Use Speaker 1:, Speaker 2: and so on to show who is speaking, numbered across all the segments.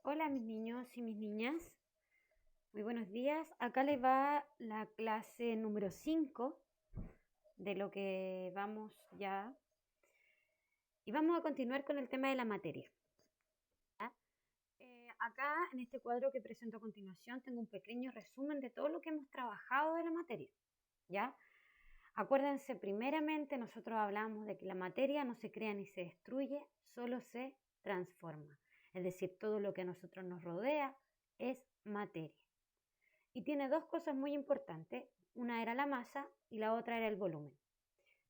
Speaker 1: Hola mis niños y mis niñas, muy buenos días. Acá les va la clase número 5 de lo que vamos ya. Y vamos a continuar con el tema de la materia. Acá en este cuadro que presento a continuación tengo un pequeño resumen de todo lo que hemos trabajado de la materia. ¿Ya? Acuérdense, primeramente nosotros hablamos de que la materia no se crea ni se destruye, solo se transforma. Es decir, todo lo que a nosotros nos rodea es materia. Y tiene dos cosas muy importantes. Una era la masa y la otra era el volumen.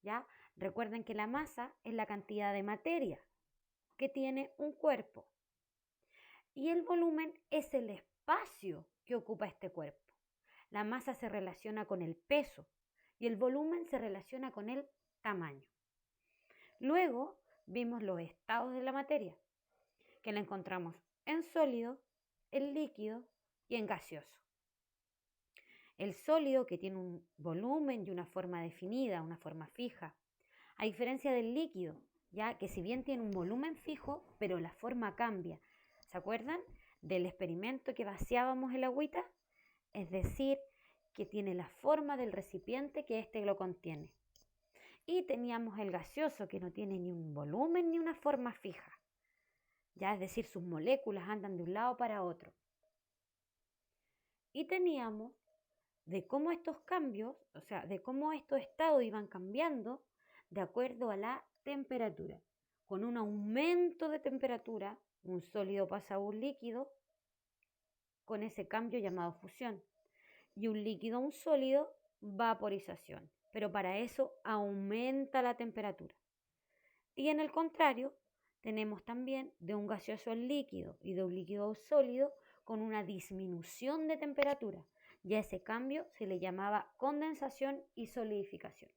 Speaker 1: ¿Ya? Recuerden que la masa es la cantidad de materia que tiene un cuerpo. Y el volumen es el espacio que ocupa este cuerpo. La masa se relaciona con el peso y el volumen se relaciona con el tamaño. Luego vimos los estados de la materia, que la encontramos en sólido, en líquido y en gaseoso. El sólido, que tiene un volumen y una forma definida, una forma fija, a diferencia del líquido, ya que si bien tiene un volumen fijo, pero la forma cambia. ¿Se acuerdan del experimento que vaciábamos el agüita? Es decir, que tiene la forma del recipiente que éste lo contiene. Y teníamos el gaseoso, que no tiene ni un volumen ni una forma fija. Ya, es decir, sus moléculas andan de un lado para otro. Y teníamos de cómo estos cambios, o sea, de cómo estos estados iban cambiando de acuerdo a la temperatura. Con un aumento de temperatura, un sólido pasa a un líquido con ese cambio llamado fusión. Y un líquido a un sólido, vaporización. Pero para eso aumenta la temperatura. Y en el contrario, tenemos también de un gaseoso al líquido y de un líquido a un sólido con una disminución de temperatura. Y a ese cambio se le llamaba condensación y solidificación.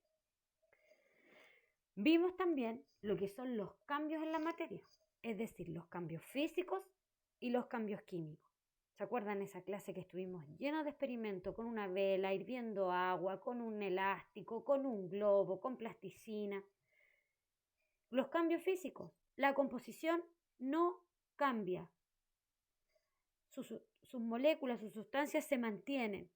Speaker 1: Vimos también lo que son los cambios en la materia, es decir, los cambios físicos y los cambios químicos. ¿Se acuerdan esa clase que estuvimos llenos de experimentos con una vela, hirviendo agua, con un elástico, con un globo, con plasticina? Los cambios físicos, la composición no cambia. Sus moléculas, sus sustancias se mantienen.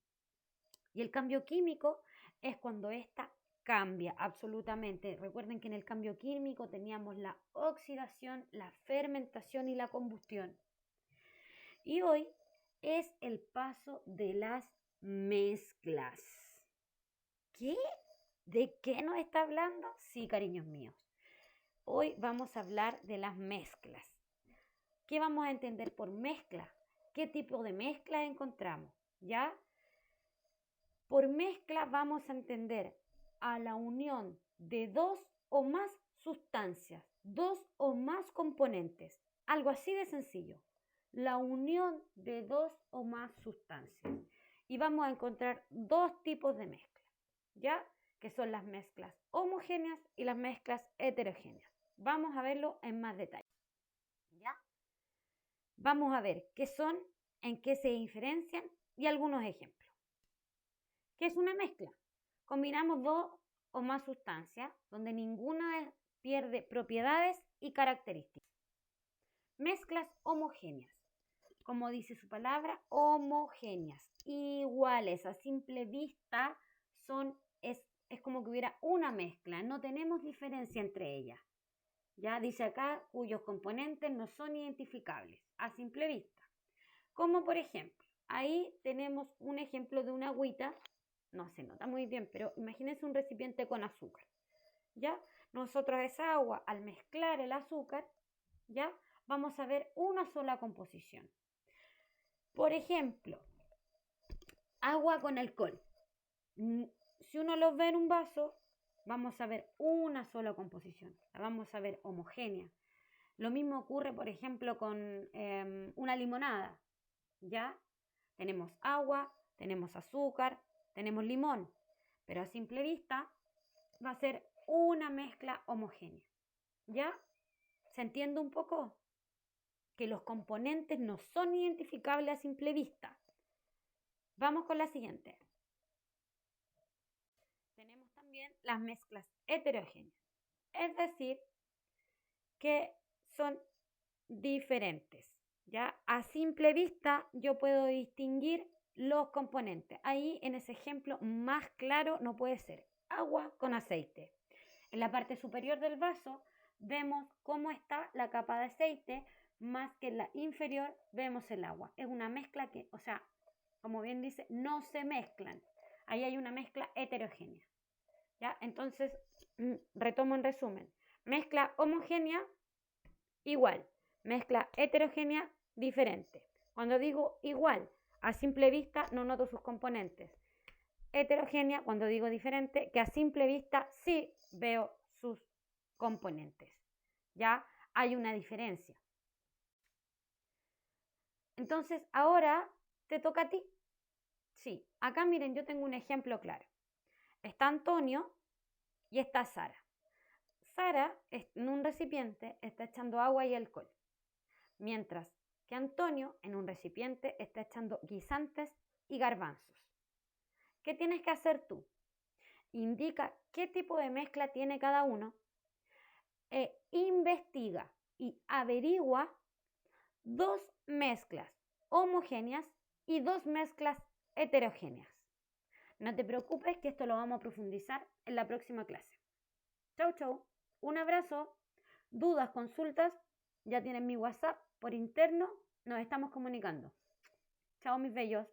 Speaker 1: Y el cambio químico es cuando ésta cambia absolutamente. Recuerden que en el cambio químico teníamos la oxidación, la fermentación y la combustión. Y hoy es el paso de las mezclas. ¿Qué? ¿De qué nos está hablando? Sí, cariños míos. Hoy vamos a hablar de las mezclas. ¿Qué vamos a entender por mezcla? ¿Qué tipo de mezclas encontramos? ¿Ya? Por mezcla vamos a entender a la unión de dos o más sustancias, dos o más componentes. Algo así de sencillo. La unión de dos o más sustancias. Y vamos a encontrar dos tipos de mezcla, ¿ya? Que son las mezclas homogéneas y las mezclas heterogéneas. Vamos a verlo en más detalle, ¿ya? Vamos a ver qué son, en qué se diferencian y algunos ejemplos. ¿Qué es una mezcla? Combinamos dos o más sustancias donde ninguna pierde propiedades y características. Mezclas homogéneas. Como dice su palabra, homogéneas, iguales, a simple vista es como que hubiera una mezcla, no tenemos diferencia entre ellas. Ya dice acá, cuyos componentes no son identificables a simple vista. Como por ejemplo, ahí tenemos un ejemplo de una agüita, no se nota muy bien, pero imagínense un recipiente con azúcar. ¿Ya? Nosotros esa agua, al mezclar el azúcar, ¿ya? Vamos a ver una sola composición. Por ejemplo, agua con alcohol. Si uno los ve en un vaso, vamos a ver una sola composición, la vamos a ver homogénea. Lo mismo ocurre, por ejemplo, con una limonada, ¿ya? Tenemos agua, tenemos azúcar, tenemos limón, pero a simple vista va a ser una mezcla homogénea, ¿ya? ¿Se entiende un poco? Que los componentes no son identificables a simple vista. Vamos con la siguiente. Tenemos también las mezclas heterogéneas, es decir, que son diferentes, Ya a simple vista yo puedo distinguir los componentes. Ahí en ese ejemplo más claro no puede ser agua con aceite. En la parte superior del vaso vemos cómo está la capa de aceite, más que en la inferior vemos el agua. Es una mezcla que, o sea, como bien dice, no se mezclan. Ahí hay una mezcla heterogénea. ¿Ya? Entonces, retomo en resumen. Mezcla homogénea, igual. Mezcla heterogénea, diferente. Cuando digo igual, a simple vista no noto sus componentes. Heterogénea, cuando digo diferente, que a simple vista sí veo sus componentes. Ya hay una diferencia. Entonces, ahora te toca a ti. Sí, acá miren, yo tengo un ejemplo claro. Está Antonio y está Sara. Sara en un recipiente está echando agua y alcohol, mientras que Antonio en un recipiente está echando guisantes y garbanzos. ¿Qué tienes que hacer tú? Indica qué tipo de mezcla tiene cada uno e investiga y averigua dos mezclas homogéneas y dos mezclas heterogéneas. No te preocupes que esto lo vamos a profundizar en la próxima clase. Chau, chau. Un abrazo. Dudas, consultas, ya tienen mi WhatsApp por interno. Nos estamos comunicando. Chao, mis bellos.